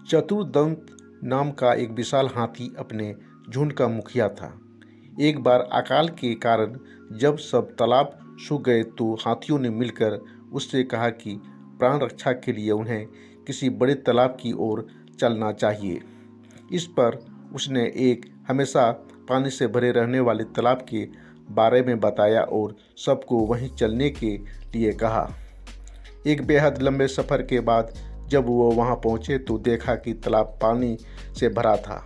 चतुर्दंत नाम का एक विशाल हाथी अपने झुंड का मुखिया था। एक बार अकाल के कारण जब सब तालाब सूख गए तो हाथियों ने मिलकर उससे कहा कि प्राण रक्षा के लिए उन्हें किसी बड़े तालाब की ओर चलना चाहिए। इस पर उसने एक हमेशा पानी से भरे रहने वाले तालाब के बारे में बताया और सबको वहीं चलने के लिए कहा। एक बेहद लंबे सफ़र के बाद जब वो वहाँ पहुँचे तो देखा कि तालाब पानी से भरा था।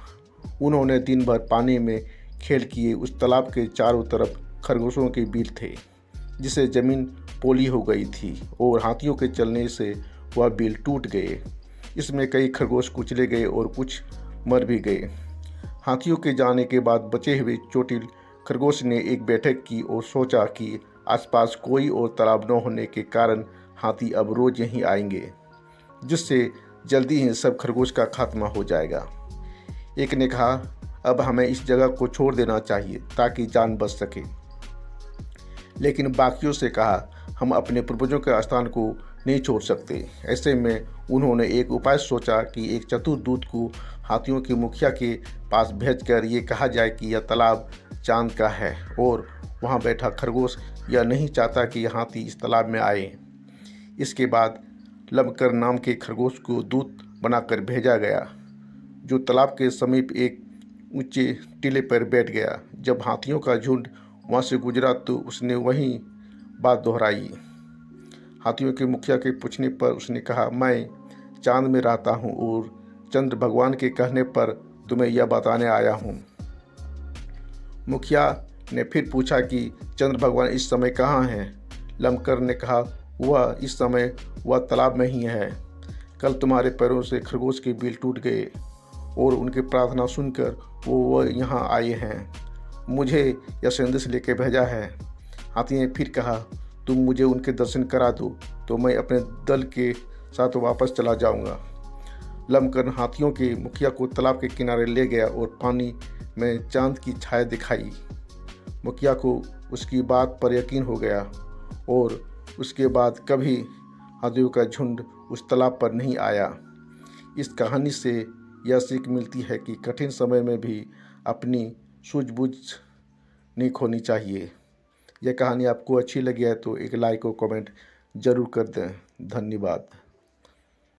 उन्होंने दिन भर पानी में खेल किए। उस तालाब के चारों तरफ खरगोशों के बिल थे, जिससे ज़मीन पोली हो गई थी और हाथियों के चलने से वह बिल टूट गए। इसमें कई खरगोश कुचले गए और कुछ मर भी गए। हाथियों के जाने के बाद बचे हुए चोटिल खरगोश ने एक बैठक की और सोचा कि आसपास कोई और तालाब न होने के कारण हाथी अब रोज़ यहीं आएंगे, जिससे जल्दी ही सब खरगोश का खात्मा हो जाएगा। एक ने कहा, अब हमें इस जगह को छोड़ देना चाहिए ताकि जान बच सके। लेकिन बाकियों से कहा, हम अपने पूर्वजों के स्थान को नहीं छोड़ सकते। ऐसे में उन्होंने एक उपाय सोचा कि एक चतुर दूत को हाथियों के मुखिया के पास भेजकर ये कहा जाए कि यह तालाब चांद का है और वहाँ बैठा खरगोश यह नहीं चाहता कि हाथी इस तालाब में आए। इसके बाद लबकर नाम के खरगोश को दूत बनाकर भेजा गया, जो तालाब के समीप एक ऊंचे टीले पर बैठ गया। जब हाथियों का झुंड वहाँ से गुजरा तो उसने वही बात दोहराई। हाथियों के मुखिया के पूछने पर उसने कहा, मैं चांद में रहता हूँ और चंद्र भगवान के कहने पर तुम्हें यह बताने आया हूँ। मुखिया ने फिर पूछा कि चंद्र भगवान इस समय कहाँ हैं? लमकर ने कहा, वह इस समय वह तालाब में ही है। कल तुम्हारे पैरों से खरगोश के बिल टूट गए और उनकी प्रार्थना सुनकर वो यहाँ आए हैं। मुझे यह संदेश लेकर भेजा है। हाथी ने फिर कहा, तुम मुझे उनके दर्शन करा दो तो मैं अपने दल के साथ वापस चला जाऊंगा। लमकर हाथियों के मुखिया को तालाब के किनारे ले गया और पानी में चांद की छाया दिखाई। मुखिया को उसकी बात पर यकीन हो गया और उसके बाद कभी हाथियों का झुंड उस तालाब पर नहीं आया। इस कहानी से यह सीख मिलती है कि कठिन समय में भी अपनी सूझबूझ नहीं खोनी चाहिए। यह कहानी आपको अच्छी लगी है तो एक लाइक और कमेंट ज़रूर कर दें। धन्यवाद।